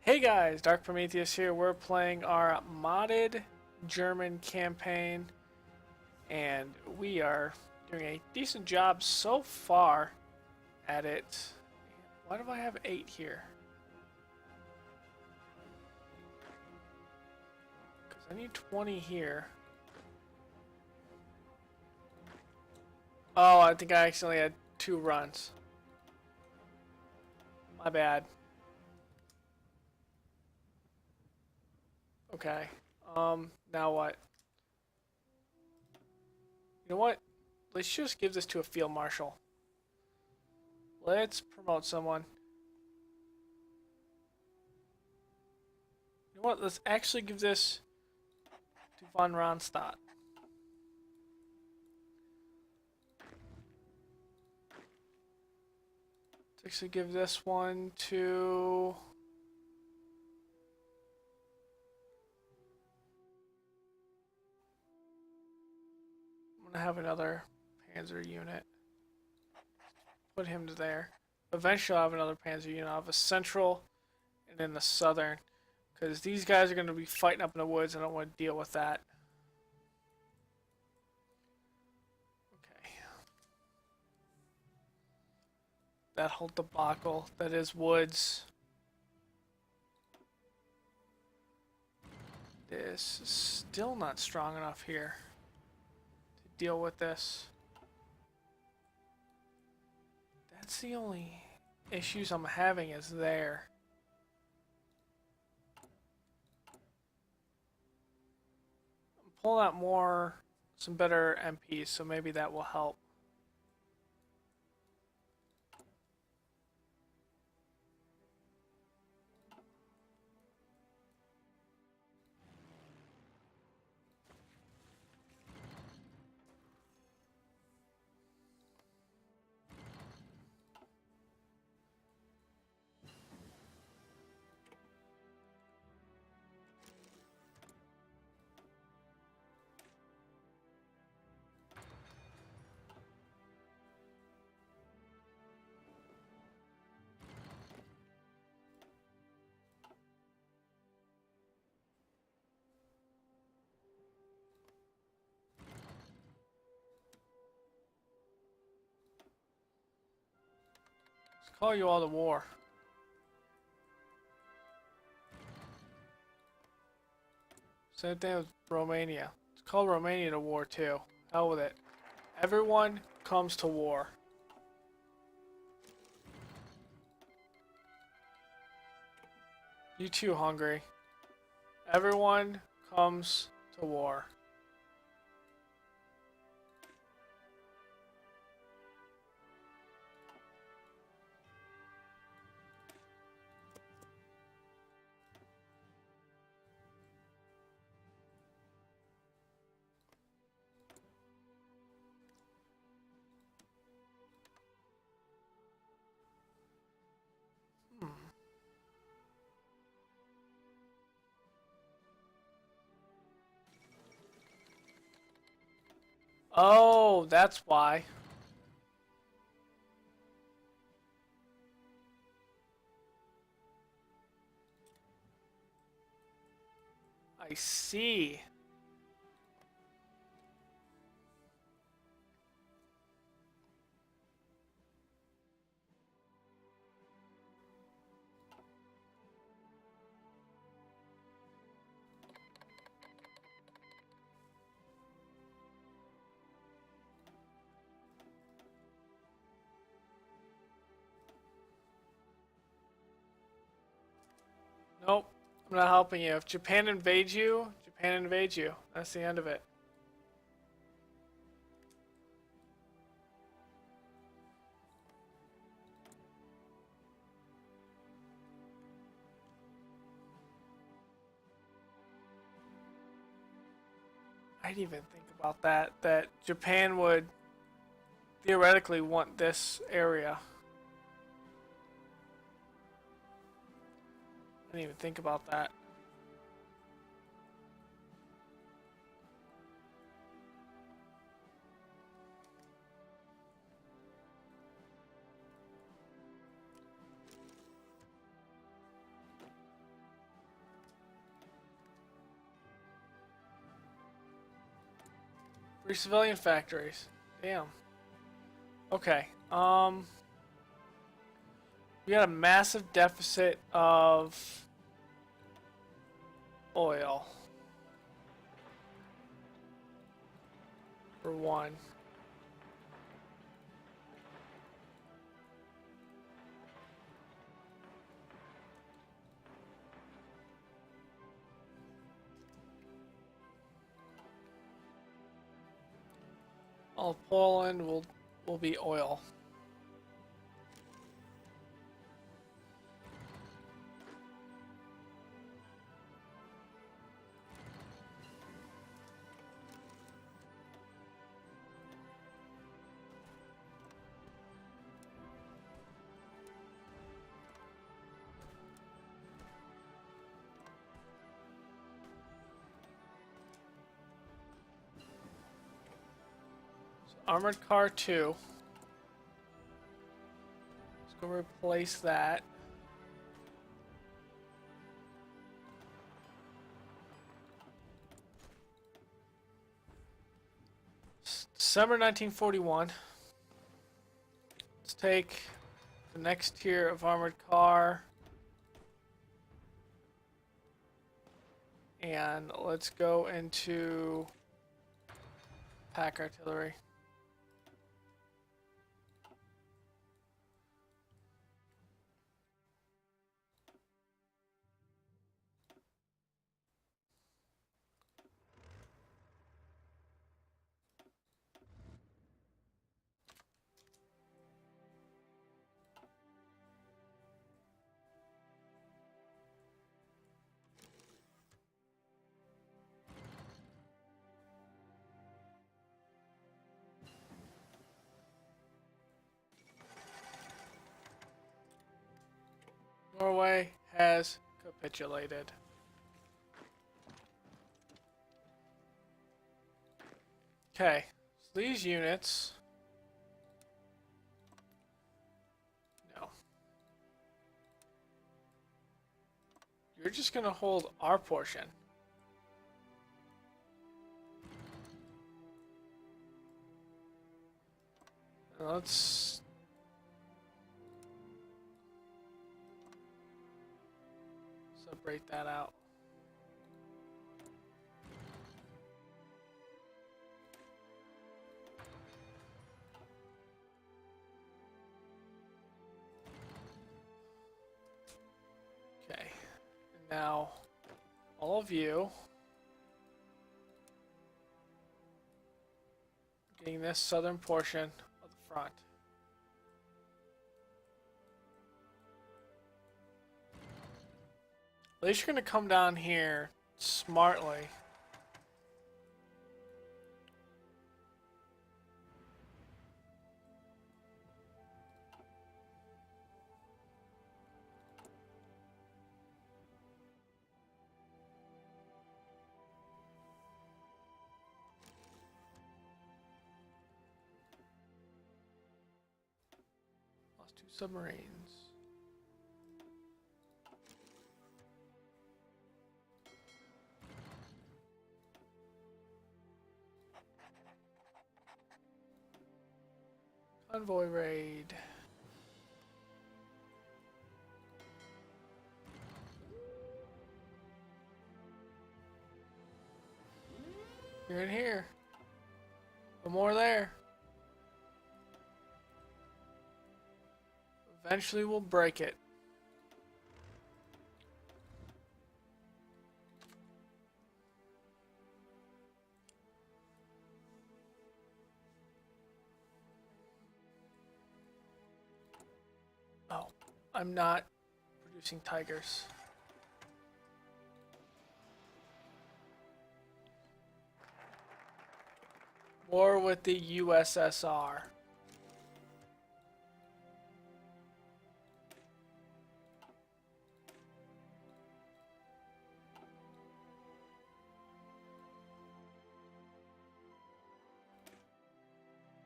Hey guys, Dark Prometheus here. We're playing our modded German campaign, and we are doing a decent job so far at it. Why do I have 8 here? Because I need 20 here. Oh, I think I accidentally had 2 runs. My bad. Okay. Now what? You know what? Let's just give this to a field marshal. Let's promote someone. You know what? Let's actually give this to von Ronstadt. Let's actually give this one to... I'm gonna have another Panzer unit. Put him to there. Eventually I'll have another Panzer unit. I'll have a central and then the southern. Because these guys are going to be fighting up in the woods and I don't want to deal with that. Okay. That whole debacle. That is woods. This is still not strong enough here to deal with this. That's the only issues I'm having is there. I'm pulling out some better MPs, so maybe that will help. Let's call you all to war. Same thing with Romania. Let's call Romania to war too. Hell with it. Everyone comes to war. You too, Hungary. Everyone comes to war. Oh, that's why. I see. Nope, I'm not helping you. If Japan invades you, Japan invades you. That's the end of it. I didn't even think about that Japan would theoretically want this area. I didn't even think about that. civilian factories. Damn. Okay. We got a massive deficit of oil. For one. All of Poland will be oil. So armored car 2. Let's go replace that. December 1941. Let's take the next tier of armored car. And let's go into pack artillery. Norway has capitulated. Okay, so these units. No. You're just gonna hold our portion. Let's separate that out. Okay. And now, all of you getting this southern portion of the front. At least you're going to come down here smartly. Lost 2 submarines. Convoy raid. You're in here. No more there. Eventually we'll break it. Oh, I'm not producing tigers. War with the USSR.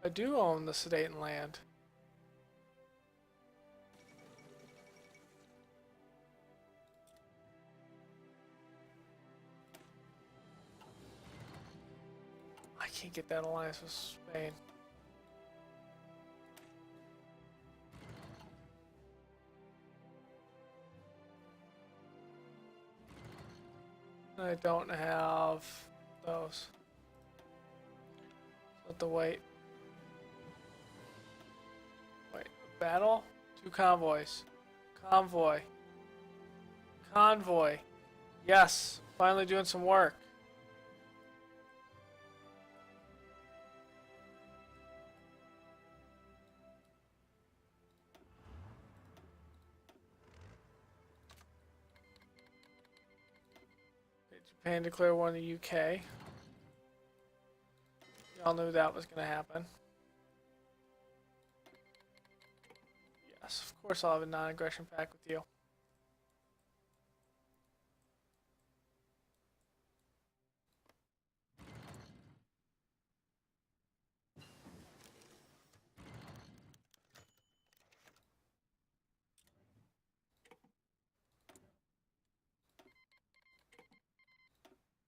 I do own the Sudeten land. I can't get that alliance with Spain. I don't have those. So have to wait. Wait, battle? 2 convoys. Convoy. Convoy. Yes, finally doing some work. Japan declare war on the UK. Y'all knew that was going to happen. Yes, of course I'll have a non-aggression pact with you.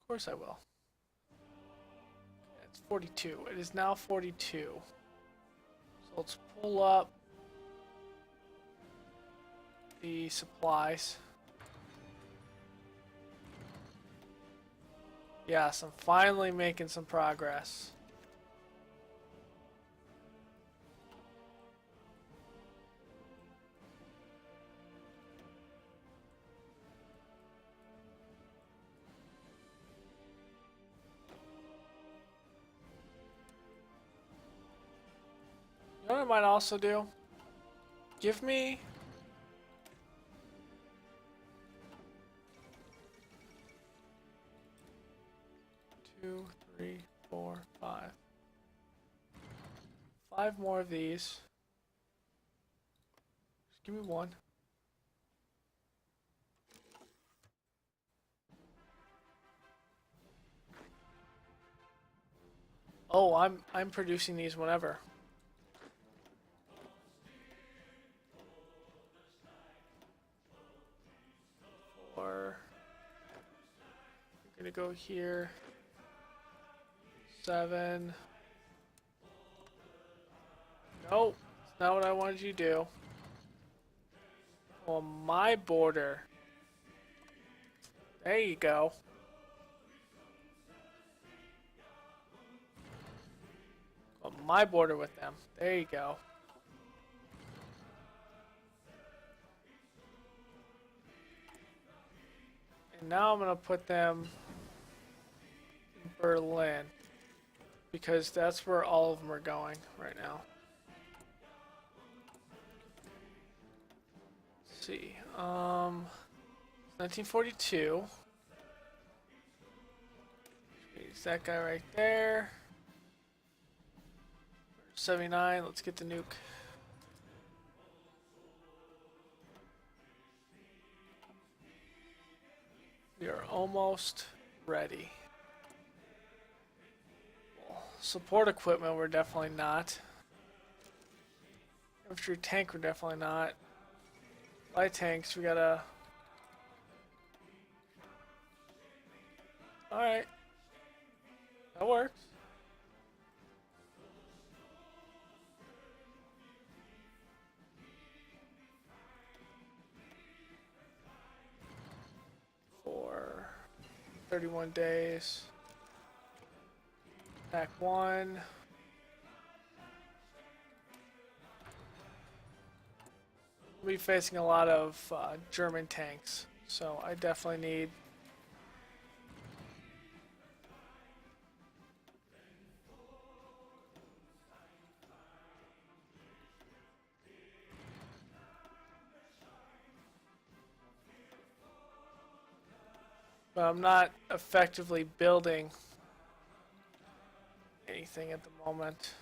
Of course I will. It's 42. It is now 42. So let's pull up the supplies. Yes, I'm finally making some progress. You know what I might also do? Give me... Two, three, 4, 5. 5 more of these. Just give me 1. Oh, I'm producing these whenever. Or I'm gonna go here. 7. Nope, it's not what I wanted you to do. On my border. There you go. On my border with them. There you go. And now I'm gonna put them in Berlin. Because that's where all of them are going right now. Let's see. 1942. Use that guy right there. 79. Let's get the nuke. We are almost ready. Support equipment, we're definitely not. Infantry tank, we're definitely not. Light tanks, we gotta... Alright. That works. For 31 days. Pack 1. We'll be facing a lot of German tanks, so I definitely need... But I'm not effectively building anything at the moment.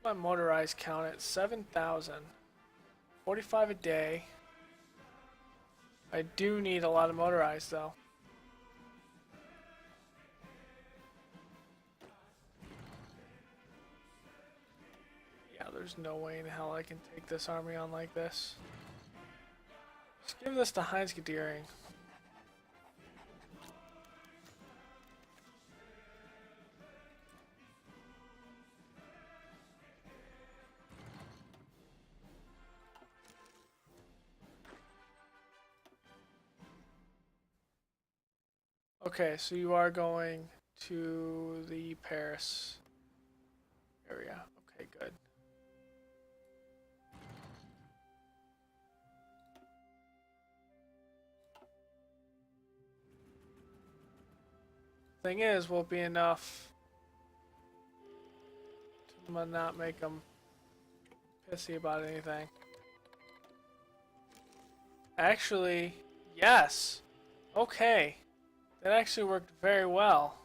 What's my motorized count at? 7,000. 45 a day. I do need a lot of motorized though. Yeah, there's no way in hell I can take this army on like this. Just Give this to Heinz Gedering. Okay, so you are going to the Paris area. Okay, good. Thing is, will be enough to not make them pissy about anything. Actually, yes. Okay. That actually worked very well.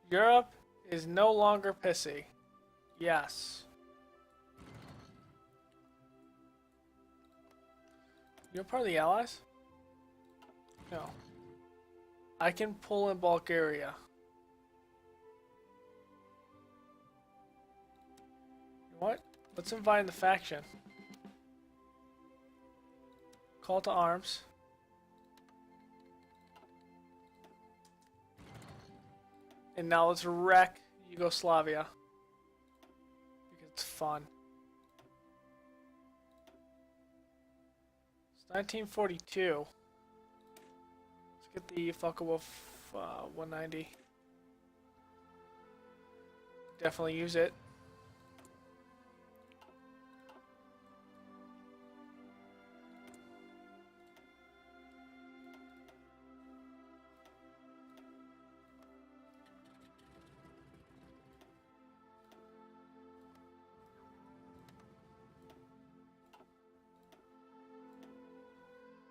Europe is no longer pissy. Yes. You're part of the Allies? No. I can pull in Bulgaria. You know what? Let's invite the faction. Call to arms. And now let's wreck Yugoslavia. Because it's fun. It's 1942. Let's get the Focke-Wulf 190. Definitely use it.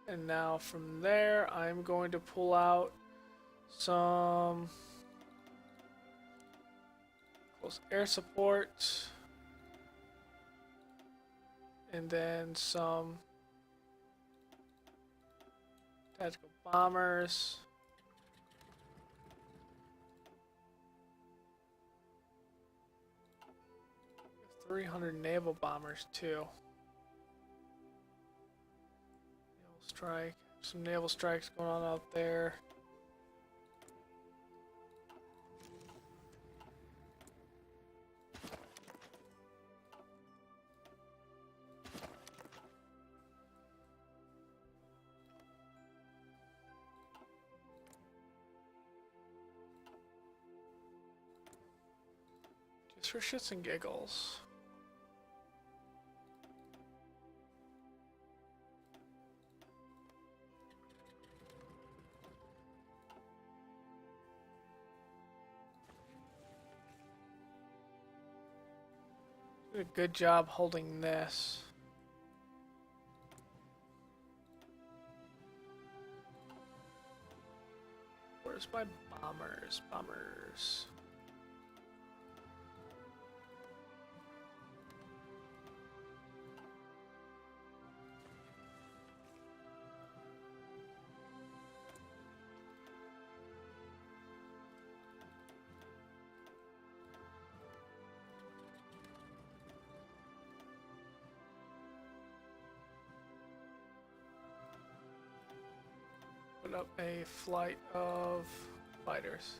And now from there, I'm going to pull out some close air support. And then some tactical bombers. We have 300 naval bombers too. Strike. Some naval strikes going on out there. Just for shits and giggles. Did a good job holding this. Where's my bombers? Bombers. Put up a flight of fighters.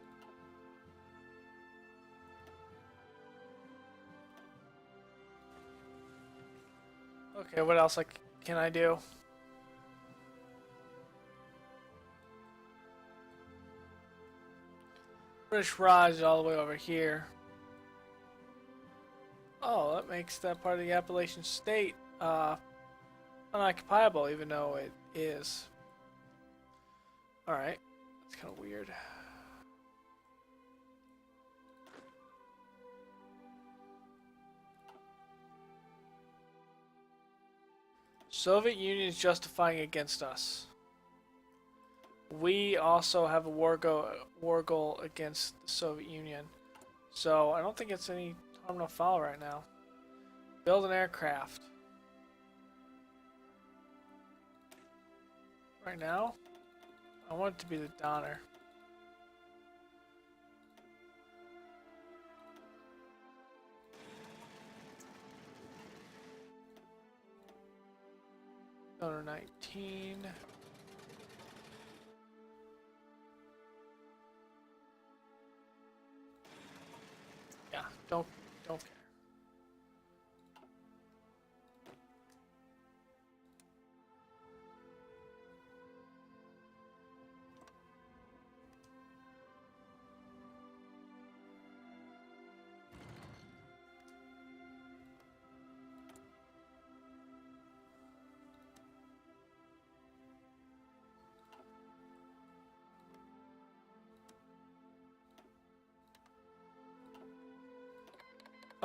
Okay, what else can I do? British Raj is all the way over here. Oh, that makes that part of the Appalachian state unoccupiable, even though it is. Alright, that's kind of weird. Soviet Union is justifying against us. We also have a war goal against the Soviet Union. So I don't think it's any harm no foul right now. Build an aircraft. Right now, I want it to be the Donner. Donor 19. Yeah, don't care.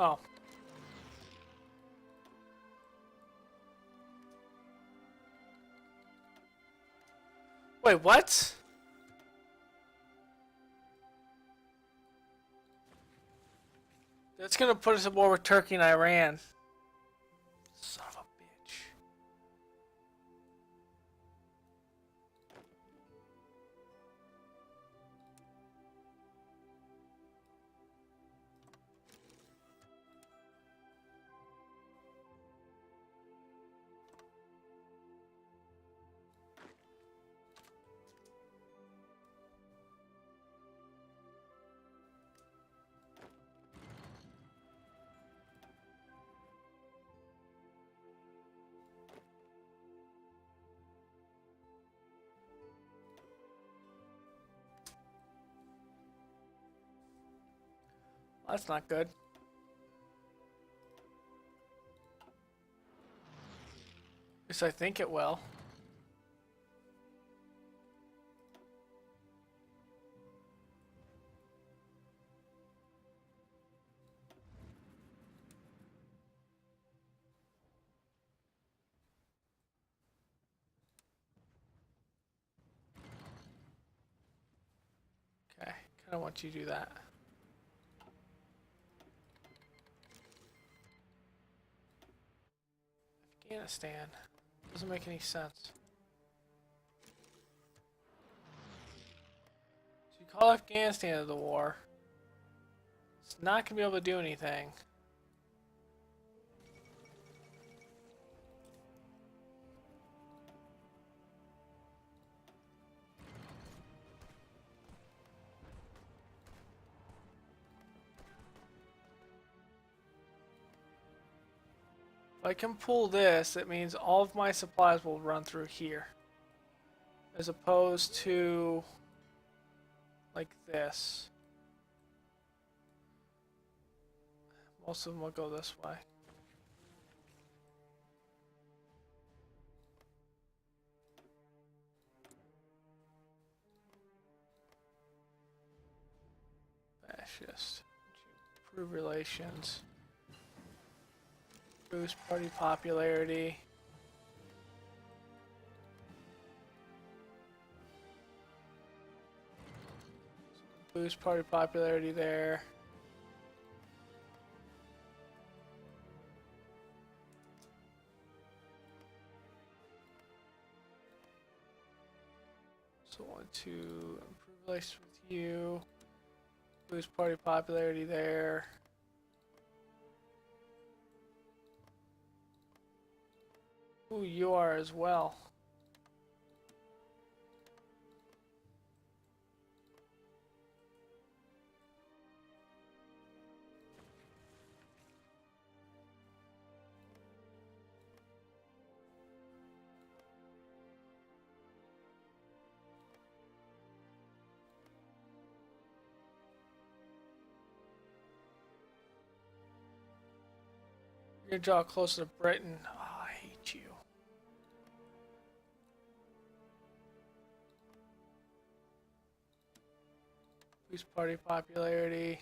Oh. Wait, what? That's gonna put us at war with Turkey and Iran. Son of a bitch. That's not good. At least I think it will. Okay, kind of want you to do that. Afghanistan. Doesn't make any sense. So you call Afghanistan to the war. It's not going to be able to do anything. If I can pull this, it means all of my supplies will run through here. As opposed to like this. Most of them will go this way. Fascist. Improve relations. Boost party popularity. Boost party popularity there. So I want to improve relations with you. Boost party popularity there. Ooh, you are as well. You're gonna draw closer to Britain. Oh, I hate you. Boost party popularity.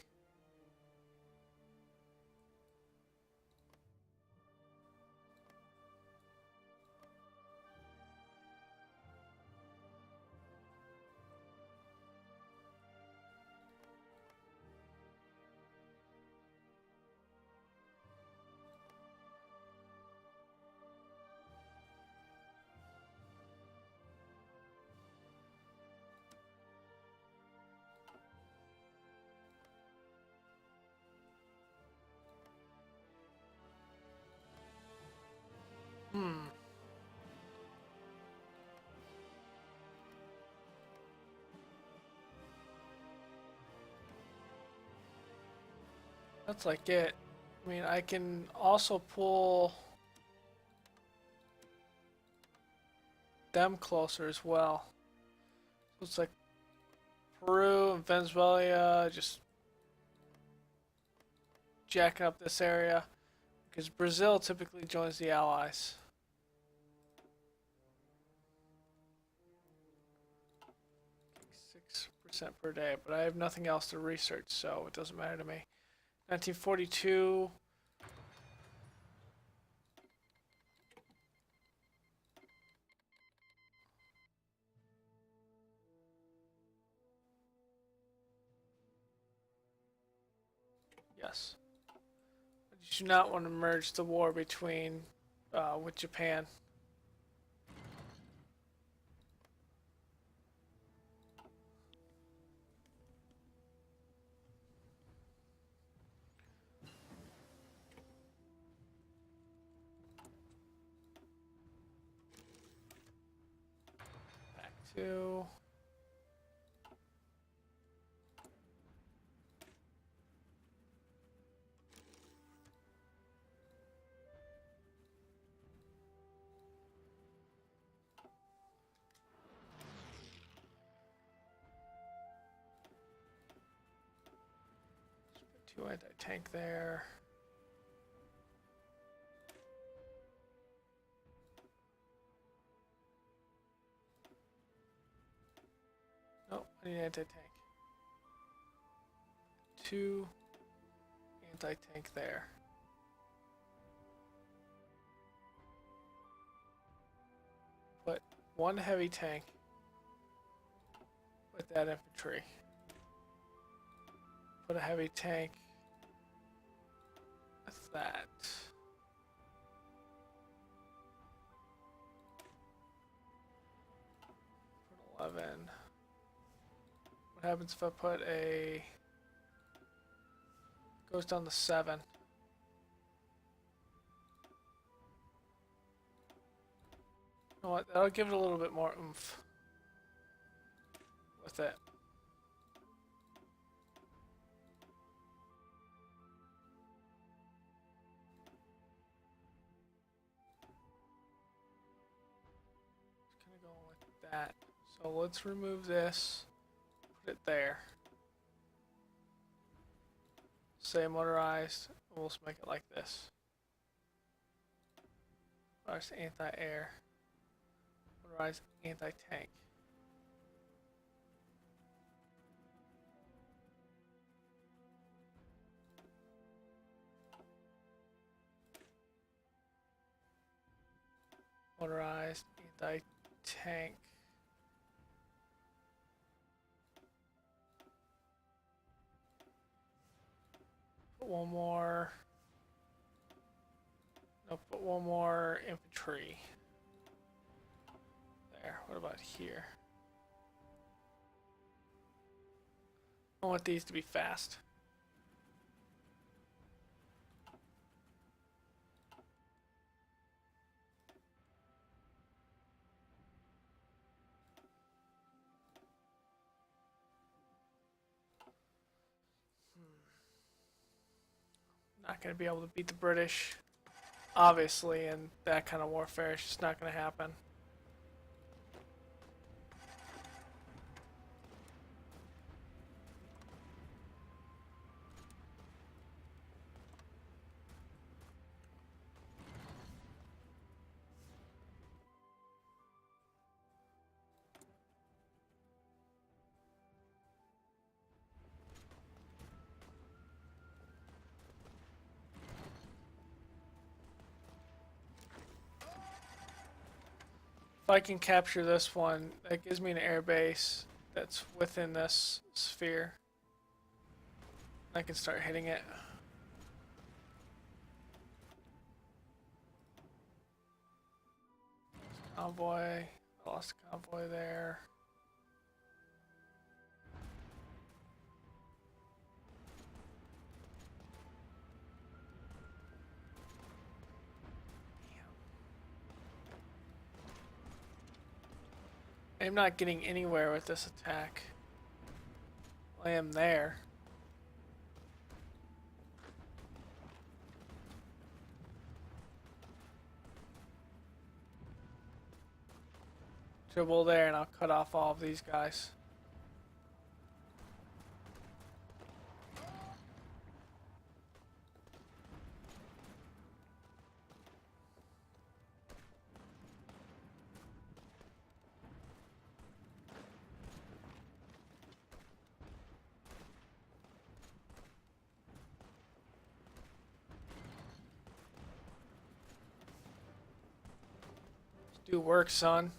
That's like it. I mean, I can also pull them closer as well. So it's like Peru and Venezuela just jacking up this area because Brazil typically joins the Allies. 6% per day, but I have nothing else to research, so it doesn't matter to me. 1942. Yes. You do not want to merge the war between with Japan. Back to two anti-tank there. Nope, I need anti-tank. Two anti-tank there. Put one heavy tank with that infantry. Put a heavy tank with that. Put 11. What happens if I put a... Goes down to 7. You know what? That'll give it a little bit more oomph with it. Just gonna go with that. So let's remove this. Put it there. Say motorized. We'll just make it like this. Motorized anti-air. Motorized anti-tank. Motorized anti-tank. Put one more. No, put one more infantry. There. What about here? I want these to be fast. Not going to be able to beat the British, obviously, in that kind of warfare. It's just not going to happen. If I can capture this one, that gives me an air base that's within this sphere. I can start hitting it. Convoy. I lost a convoy there. I'm not getting anywhere with this attack. I am there. Dribble there, and I'll cut off all of these guys. Do work, son.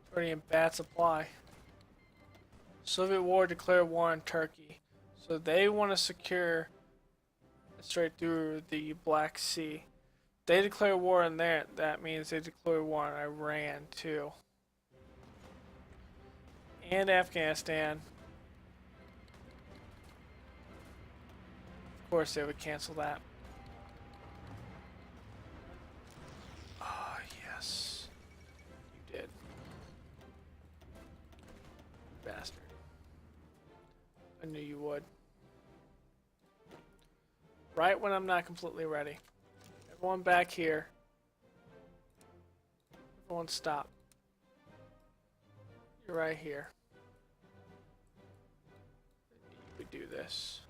It's already in bad supply. Soviet war declare war on Turkey. So they want to secure straight through the Black Sea. They declare war on there. That means they declare war on Iran too. And Afghanistan. Of course they would cancel that. Ah, yes. You did. Bastard. I knew you would. Right when I'm not completely ready. Everyone back here. Everyone stop. You're right here. You could do this.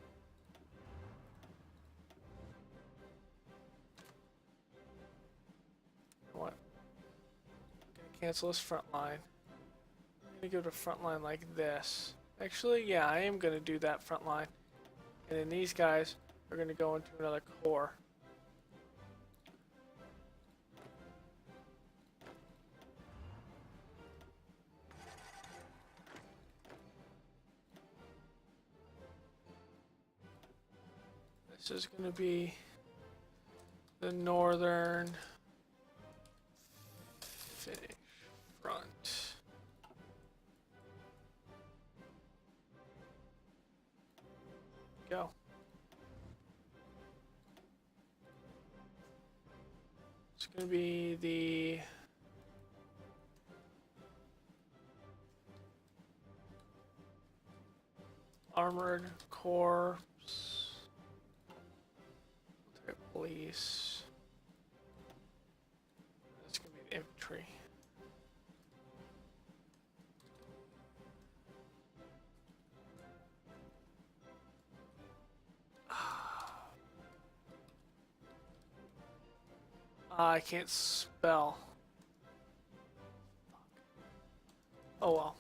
What? I'm gonna cancel this front line. I'm gonna go to front line like this. Actually, yeah, I am gonna do that front line. And then these guys are gonna go into another core. This is gonna be the northern finish front. Go. It's gonna be the armored corps, police. That's gonna be the infantry. I can't spell. Oh well.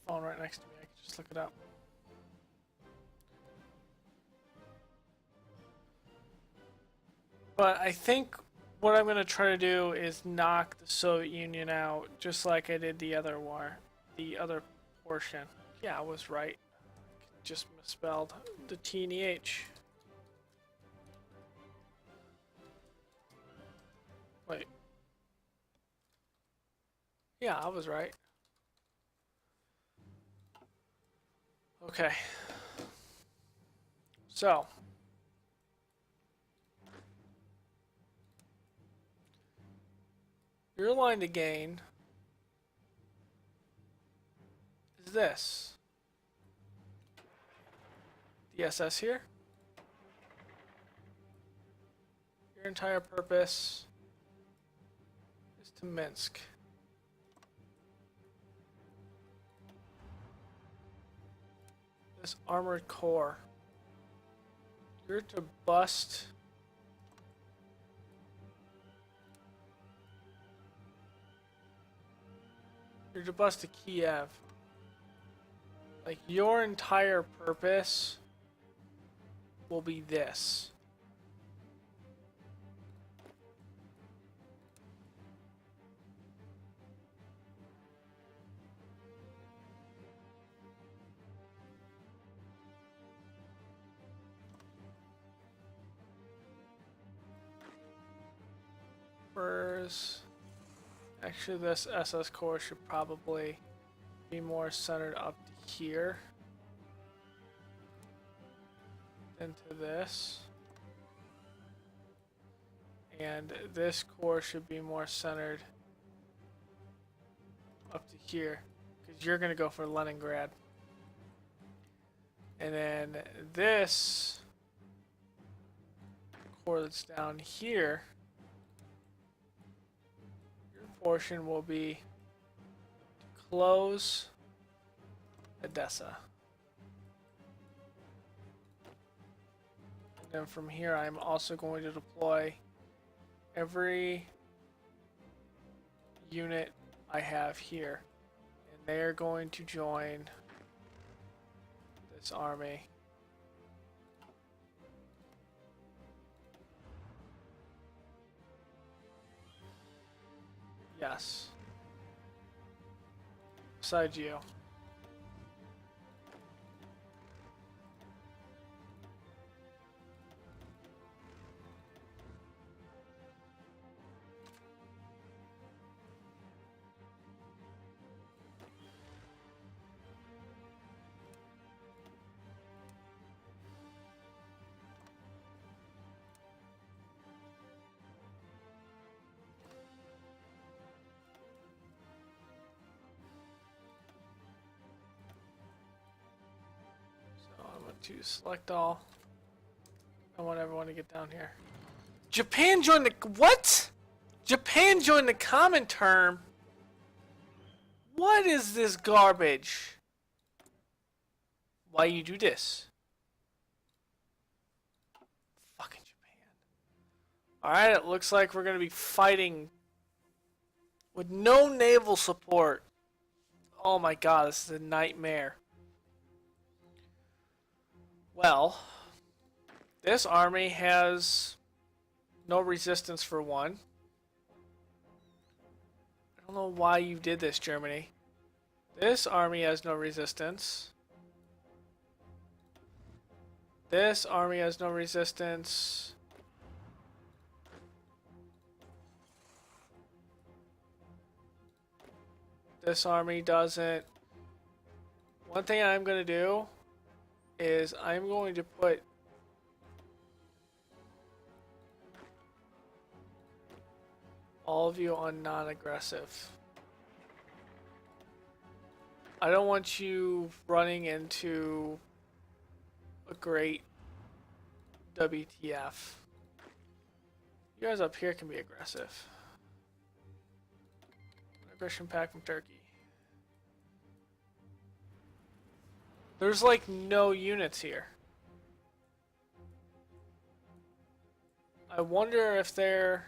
Phone right next to me. I can just look it up. But I think what I'm gonna try to do is knock the Soviet Union out, just like I did the other war, the other portion. Yeah, I was right. Just misspelled the T and the H. Wait. Yeah, I was right. Okay. So. Your line to gain is this. The SS here. Your entire purpose is to Minsk. This armored core. You're to bust to Kiev. Like, your entire purpose will be this. Whereas, actually, this SS core should probably be more centered up to here than to this. And this core should be more centered up to here, because you're going to go for Leningrad. And then this core that's down here, your portion will be to close Edessa. And then from here, I'm also going to deploy every unit I have here. And they are going to join this army. Yes. Besides you. To select all. I want everyone to get down here. Japan joined the what? Japan joined the common term. What is this garbage? Why you do this? Fucking Japan. Alright, it looks like we're gonna be fighting with no naval support. Oh my god, this is a nightmare. Well, this army has no resistance for one. I don't know why you did this, Germany. This army has no resistance. This army has no resistance. This army doesn't. One thing I'm going to do is I'm going to put all of you on non-aggressive. I don't want you running into a great WTF. You guys up here can be aggressive. Aggression pack from Turkey. There's like no units here. I wonder if they're...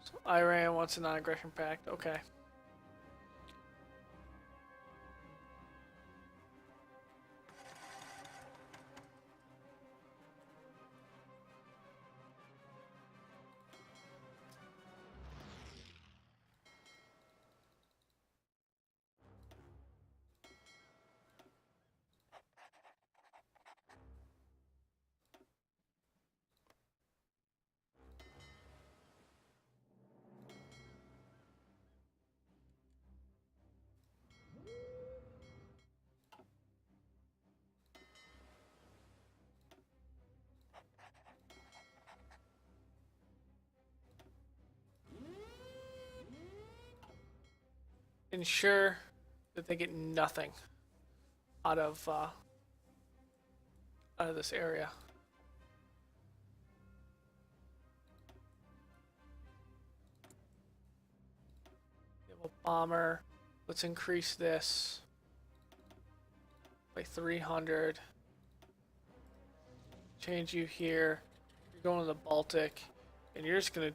So Iran wants a non-aggression pact. Okay. Ensure that they get nothing out of this area. We have a bomber. Let's increase this by 300. Change you here. You're going to the Baltic, and you're just gonna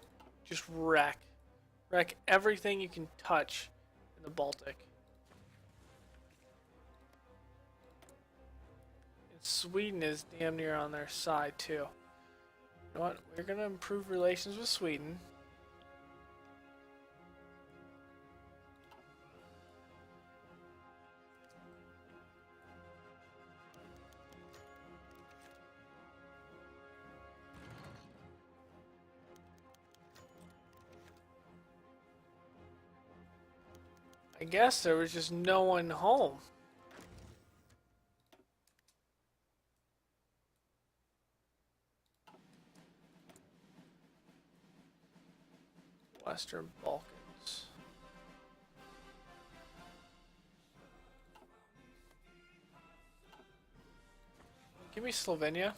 wreck everything you can touch in the Baltic. And Sweden is damn near on their side too. You know what? We're gonna improve relations with Sweden. I guess there was just no one home. Western Balkans. Give me Slovenia.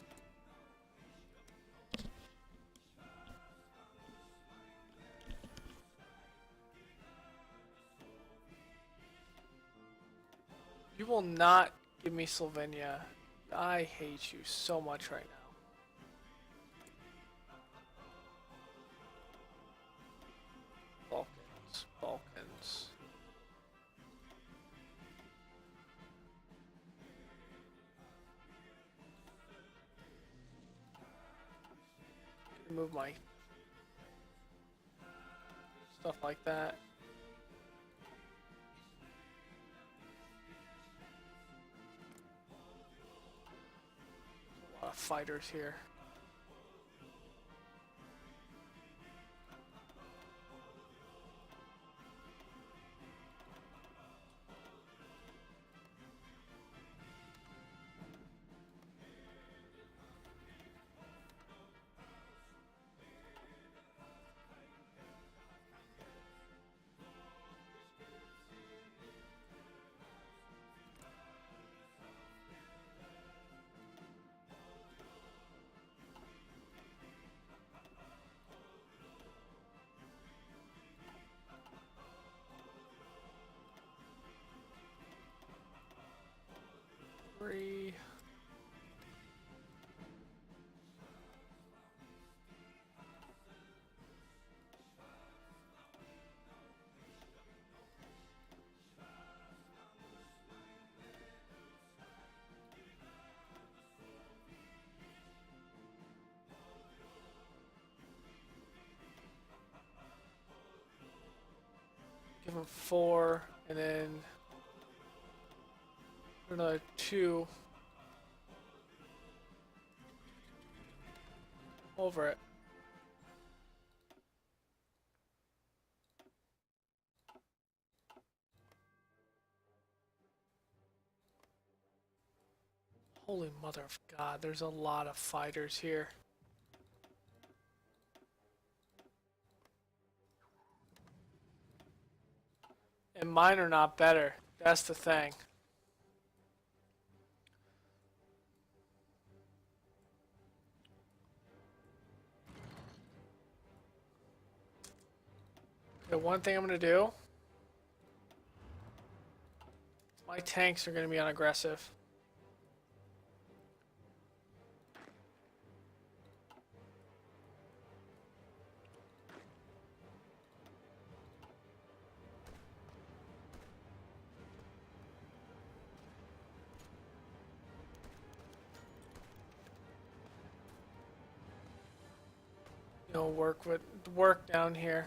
You will not give me Slovenia. I hate you so much right now. Balkans, Balkans. Move my stuff like that. A lot of fighters here. Three. Give him 4, and then another 2 over it. Holy mother of God, there's a lot of fighters here. And mine are not better. That's the thing. The one thing I'm going to do, my tanks are going to be on aggressive. You know, work down here.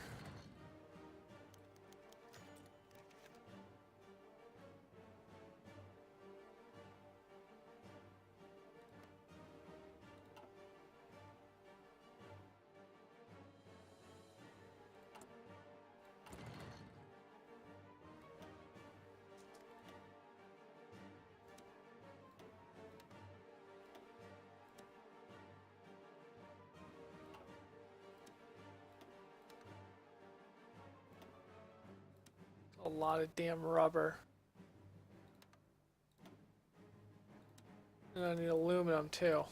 A lot of damn rubber. And I need aluminum too.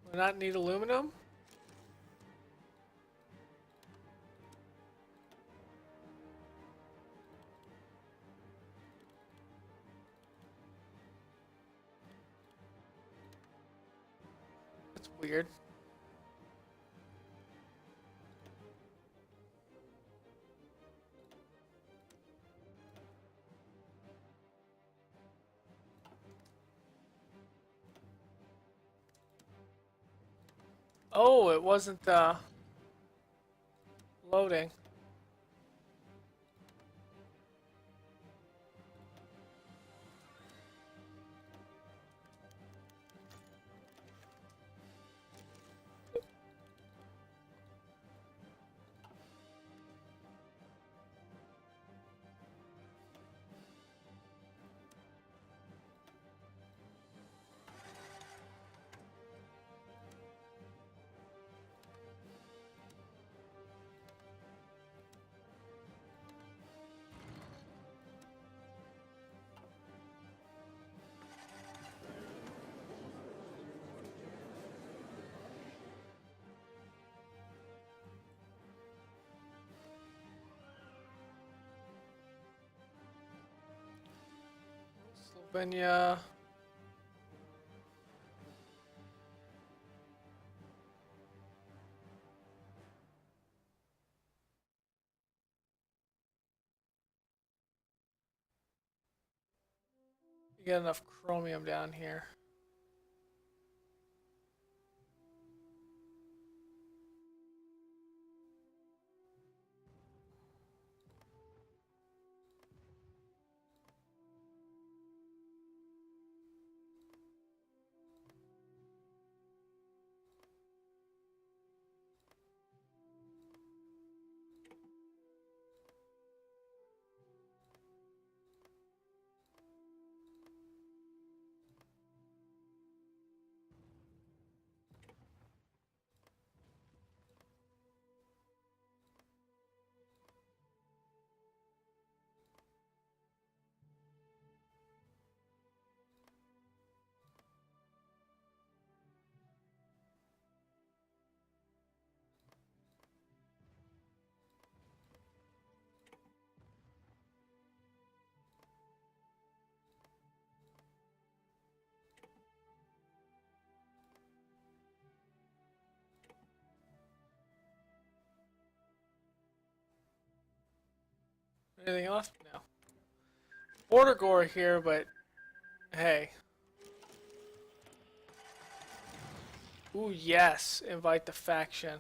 Do I not need aluminum? That's weird. Oh, it wasn't loading. Benya. You get enough chromium down here. Anything left? No. Border gore here, but hey. Ooh, yes. Invite the faction.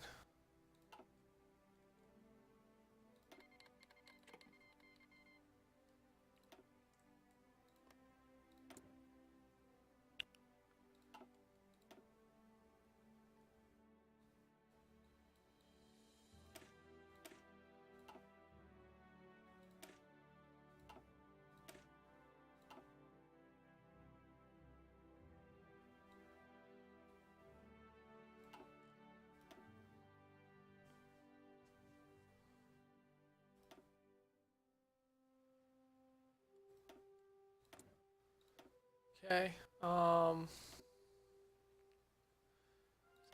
Okay.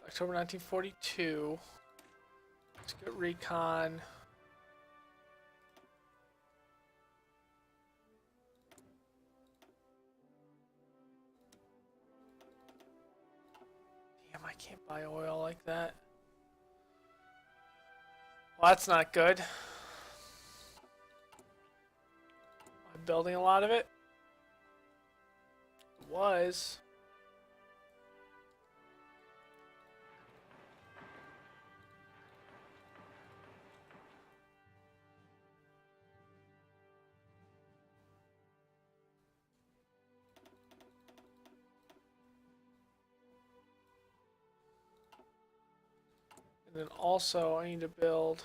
October 1942. Let's get recon. Damn, I can't buy oil like that. Well, that's not good. I'm building a lot of it. It was. And then also I need to build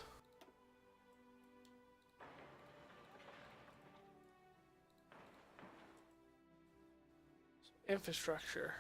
some infrastructure.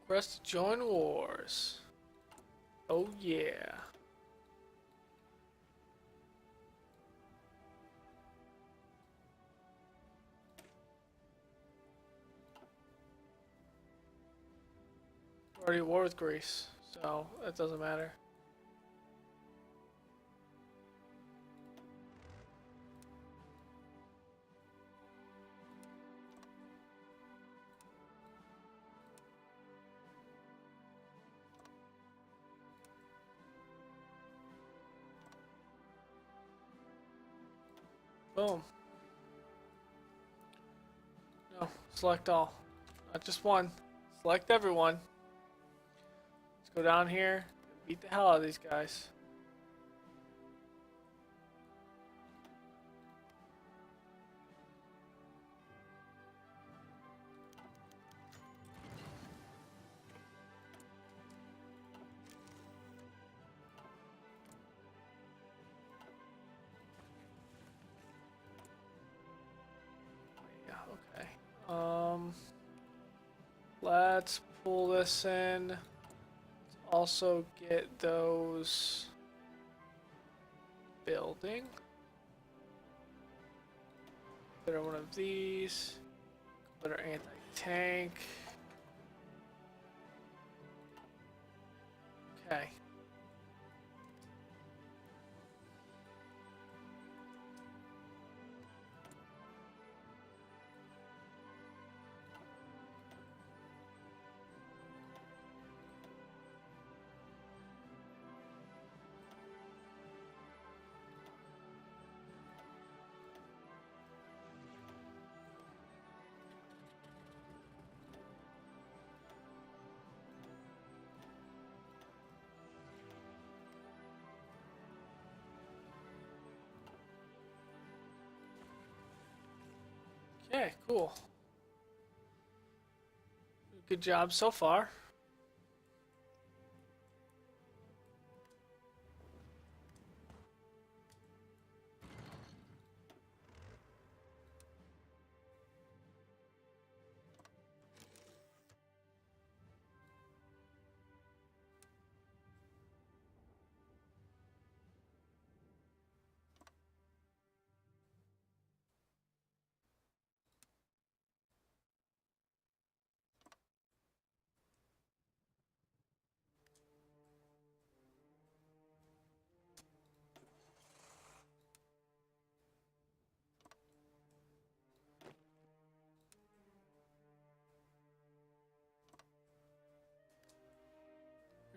Request to join wars. Oh yeah. We're already at war with Greece, so that doesn't matter. Boom. No, select all. Not just one. Select everyone. Let's go down here and beat the hell out of these guys. Yeah, okay. Let's pull this in. Let's also get those building. Consider one of these. Consider anti-tank. Okay. Okay, cool. Good job so far.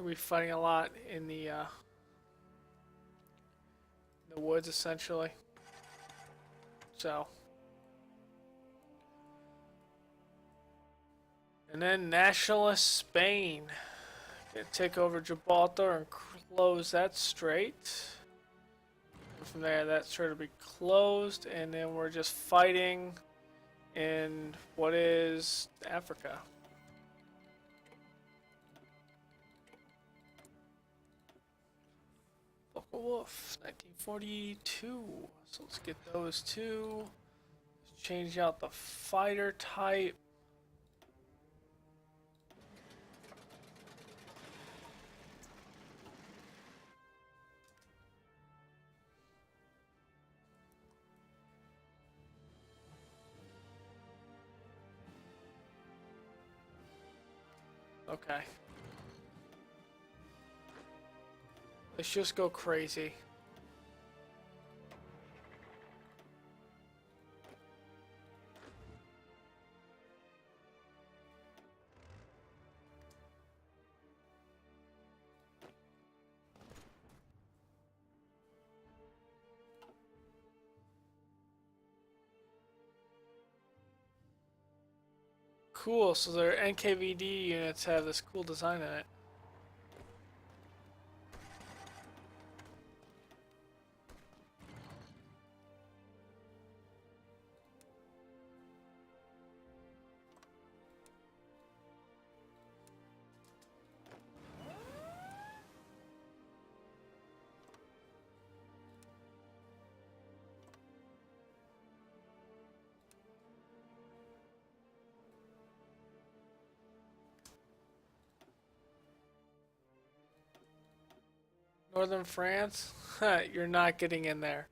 We're fighting a lot in the woods, essentially. So, and then nationalist Spain gonna take over Gibraltar and close that strait. And from there, that strait will be closed, and then we're just fighting in what is Africa. Local Wolf, 1942. So let's get those two. Let's change out the fighter type. Okay. Let's just go crazy. Cool, so their NKVD units have this cool design in it. Northern France? You're not getting in there.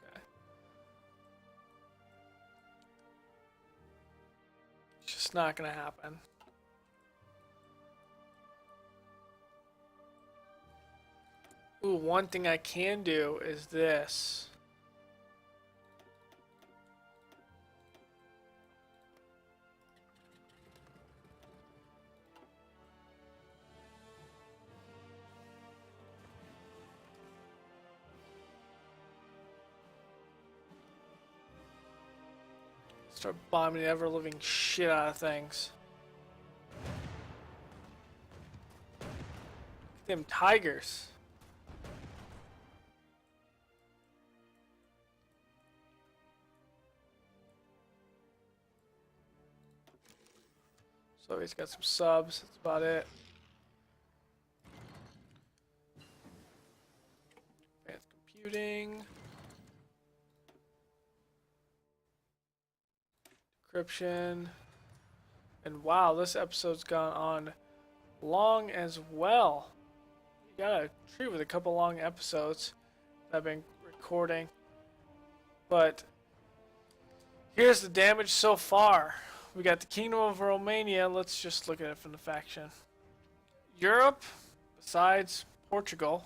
Okay. It's just not gonna happen. Ooh, one thing I can do is this. Start bombing the ever-living shit out of things. Look at them tigers. So he's got some subs, that's about it. Advanced computing. Description. And wow, this episode's gone on long as well. You got a treat with a couple long episodes that I've been recording. But here's the damage so far. We got the Kingdom of Romania. Let's just look at it from the faction. Europe, besides Portugal.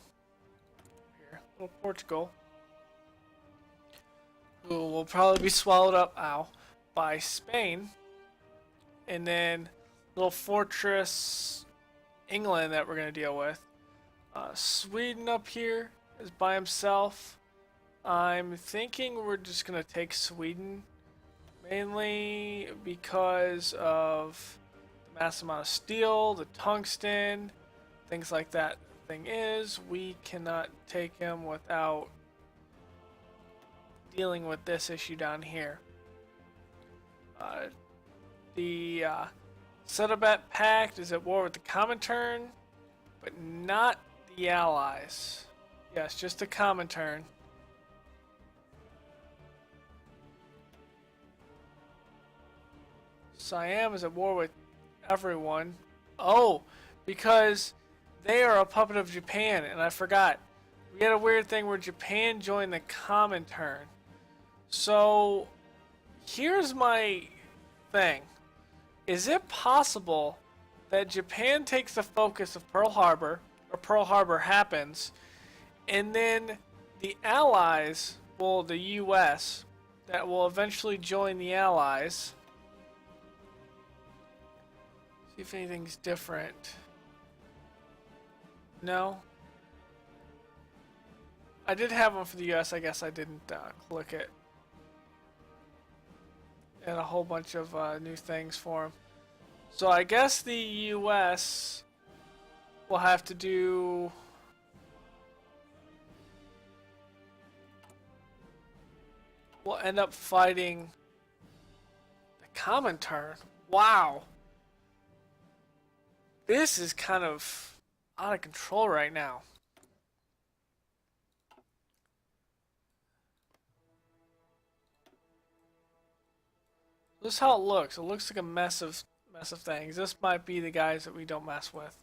Here, little Portugal. Who will probably be swallowed up, by Spain. And then little fortress England that we're going to deal with. Sweden up here is by himself. I'm thinking we're just going to take Sweden. Mainly because of the massive amount of steel, the tungsten, things like that. The thing is, we cannot take him without dealing with this issue down here. The Settlement Pact is at war with the Comintern, but not the Allies. Yes, just the Comintern. Siam is at war with everyone. Oh, because they are a puppet of Japan, and I forgot. We had a weird thing where Japan joined the Comintern. So, here's my thing. Is it possible that Japan takes the focus of Pearl Harbor, or Pearl Harbor happens, and then the Allies, well, the US, that will eventually join the Allies. See if anything's different. No? I did have one for the US, I guess I didn't click it. And a whole bunch of new things for him. So I guess the US will have to do... We'll end up fighting the Comintern. Wow. This is kind of out of control right now. This is how it looks. It looks like a mess of things. This might be the guys that we don't mess with.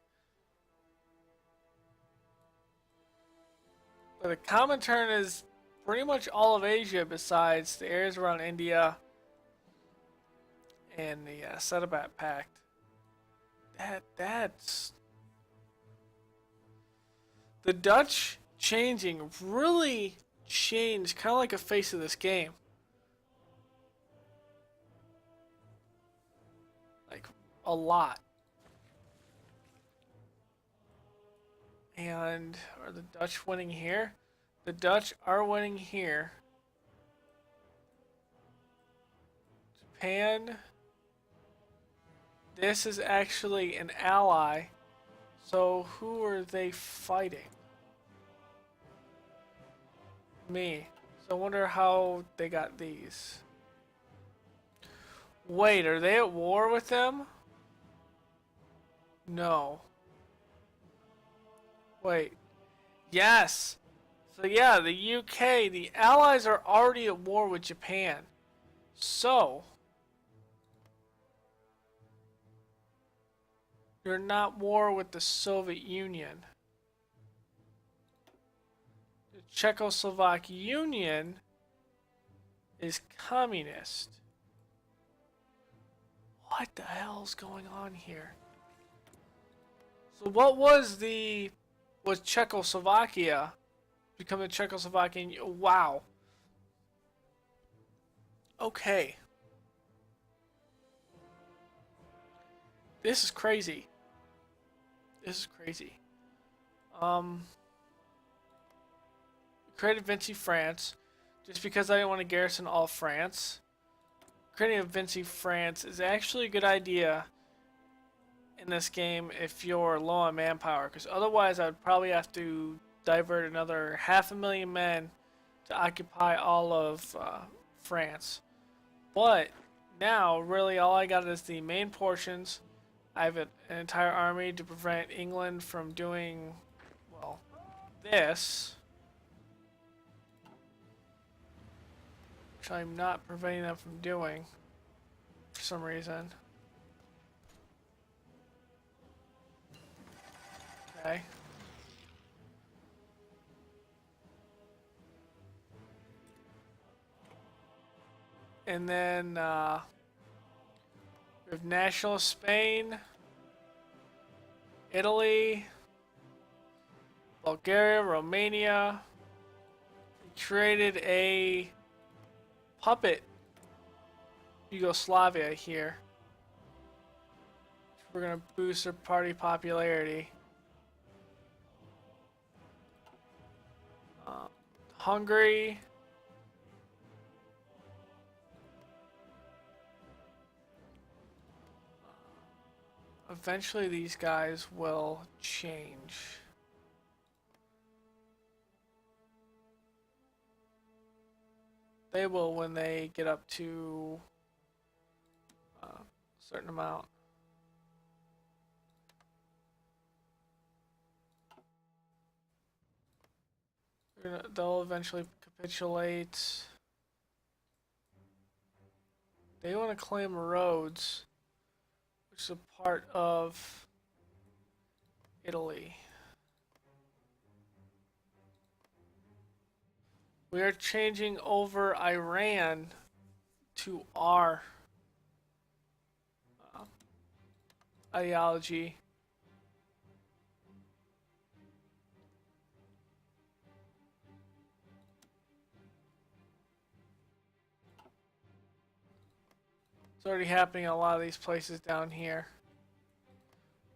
But the Comintern is pretty much all of Asia besides the areas around India and the Settlement Pact. That's... The Dutch changing really changed, kind of like a face of this game. Like, a lot. And are the Dutch winning here? The Dutch are winning here. Japan. This is actually an ally. So who are they fighting? Me. So I wonder how they got these. Wait, are they at war with them? No. Wait. Yes. So yeah, the UK, the Allies are already at war with Japan. So you're not at war with the Soviet Union. The Czechoslovak Union is communist. What the hell's going on here? So what was Czechoslovakia becoming Czechoslovakian? Wow. Okay. This is crazy. This is crazy. Created Vinci France just because I didn't want to garrison all France. Creating a Vinci France is actually a good idea in this game if you're low on manpower, because otherwise I would probably have to divert another 500,000 men to occupy all of France. But now really all I got is the main portions. I have an entire army to prevent England from doing, well, this, which I'm not preventing them from doing. some reason. Okay. And then we have National Spain, Italy, Bulgaria, Romania. We created a puppet Yugoslavia here. We're gonna boost their party popularity. Hungary. Eventually these guys will change. They will when they get up to a certain amount. They'll eventually capitulate. They want to claim Rhodes, which is a part of Italy. We are changing over Iran to our ideology. It's already happening in a lot of these places down here.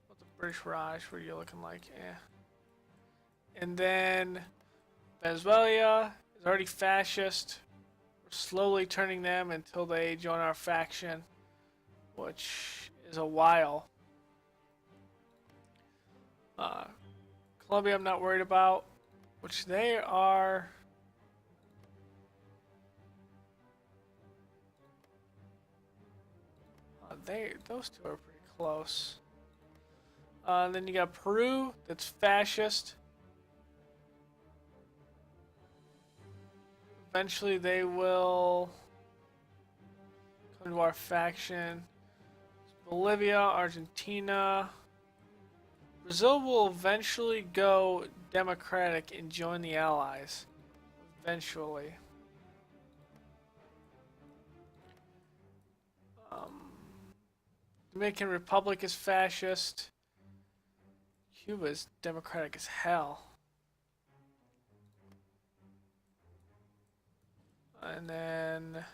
What's the British Raj? What are you looking like? Eh. And then Venezuela is already fascist. We're slowly turning them until they join our faction, which is a while. Colombia I'm not worried about, which they are. Those two are pretty close. Then you got Peru, that's fascist. Eventually they will come to our faction. Bolivia, Argentina. Brazil will eventually go democratic and join the Allies. Eventually. Dominican Republic is fascist. Cuba is democratic as hell. And then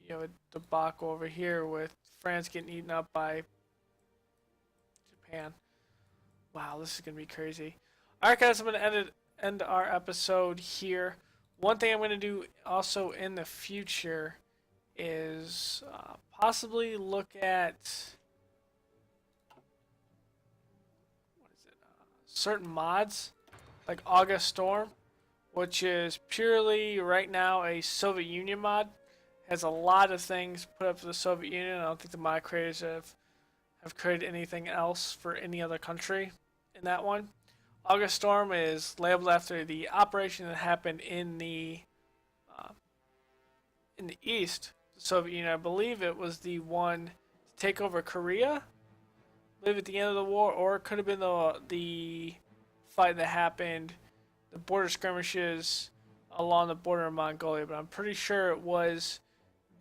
you have a debacle over here with France getting eaten up by Japan. Wow, this is gonna be crazy. Alright guys, I'm gonna end our episode here. One thing I'm gonna do also in the future is possibly look at certain mods like August Storm, which is purely right now a Soviet Union mod. Has a lot of things put up for the Soviet Union. I don't think the mod creators have created anything else for any other country in that one. August Storm is labeled after the operation that happened in the East, the Soviet Union. I believe it was the one to take over Korea. I believe at the end of the war, or it could have been the fight that happened, the border skirmishes along the border of Mongolia. But I'm pretty sure it was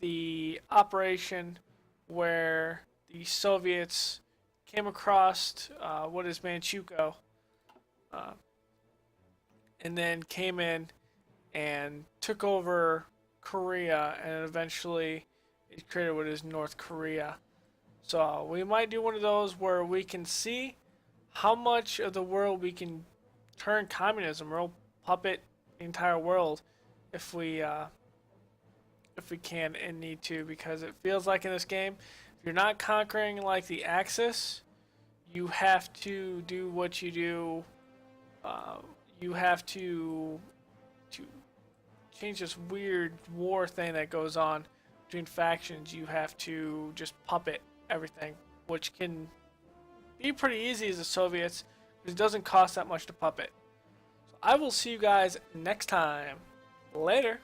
the operation where the Soviets came across what is Manchukuo, and then came in and took over Korea, and eventually it created what is North Korea. So we might do one of those where we can see how much of the world we can turn communism, or puppet the entire world, if we can and need to, because it feels like in this game, if you're not conquering like the Axis, you have to do what you do. You have to change this weird war thing that goes on between factions. You have to just puppet everything, which can be pretty easy as the Soviets, because it doesn't cost that much to puppet. So I will see you guys next time. Later.